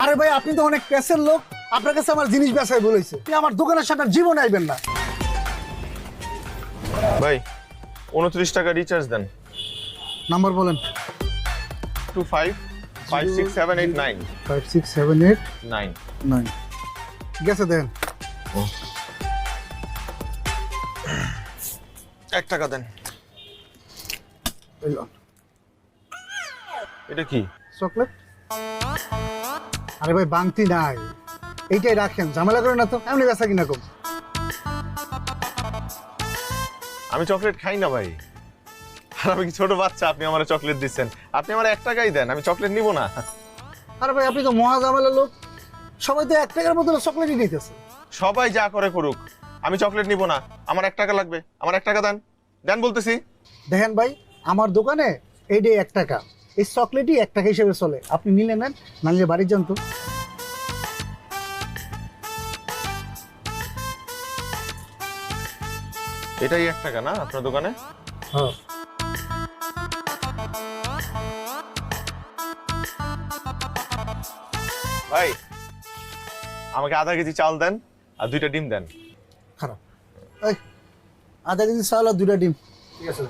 আরে ভাই আপনি তো অনেক প্যাসের লোক, আপনার কাছে আমার জিনিস বেচাই বলেছে, আপনি আমার দোকানের সাথে জীবন আইবেন না। ভাই 29 টাকা রিচার্জ দেন। নাম্বার বলেন। 255678 5678 9 গেছে দেন। 1 টাকা দেন। এই লন। এটা কি? চকলেট। আরে ভাই বাংতি নাই, এইটাই রাখেন, ঝামেলা করেন না তো, এমনি বেচা কিনা কম। আমি চকলেট খাই না ভাই। আর আমি কি ছোট বাচ্চা আপনি আমার চকলেট দিচ্ছেন? আপনি আমার 1 টাকাই দেন, আমি চকলেট নিব না। আরে ভাই আপনি তো মহা ঝামেলা লোক, সবাই তো 1 টাকার বদলে চকলেটই নিতেছে। সবাই যা করে করুক, আমি চকলেট নিব না। আমার 1 টাকা লাগবে, আমার 1 টাকা দেন। দেন বলতেছি। দেখেন ভাই, আমার দোকানে এইটাই 1 টাকা, এই চকলেটই 1 টাকা হিসেবে চলে। আপনি নিলে নেন, না নিলে বাড়ির যান তো। এটাই 1 টাকা না আপনার দোকানে? হ্যাঁ। ভাই আমাকে আধা কেজি চাল দেন আর 2টা ডিম দেন। খারাপ। এই আধা কেজি চাল আর 2টা ডিম। ঠিক আছে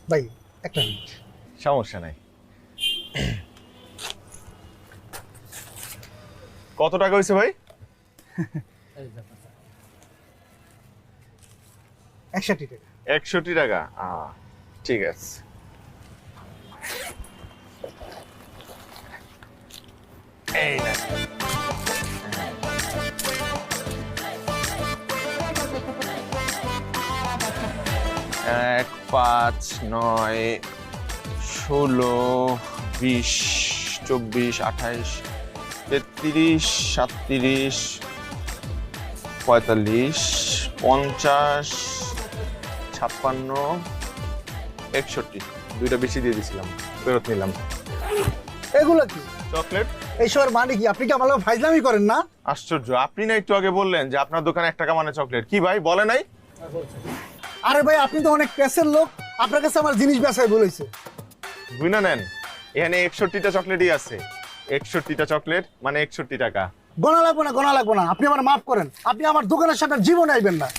ভাই, একটা মিনিট। সমস্যা নাই। কত টাকা হয়েছে ভাই? 61 টাকা। 61 টাকা। ঠিক আছে। এই না, 1 5 9 16 20 24 28 33 37 45 50 56 61। 2টা বেশি দিয়ে দিছিলাম, ফেরত নিলাম। এগুলো কি? চকলেট। এইসবের মানে কি? আপনি কি আমার লোক ফাইজলামি করেন না? আশ্চর্য, আপনি না একটু আগে বললেন যে আপনার দোকানে 1 টাকা মানে চকলেট। কি ভাই বলে নাই? আরে ভাই আপনি তো অনেক প্যাসের লোক, আপনার কাছে আমার জিনিস বেচাই বলেছে। বুঝনা নেন, এখানে 61টা চকলেটই আছে। 61টা চকলেট মানে 61 টাকা। গোনা লাগবো না, গোনা লাগবো না, আপনি আমার মাফ করেন, আপনি আমার দোকানের সাথে জীবন আইবেন না।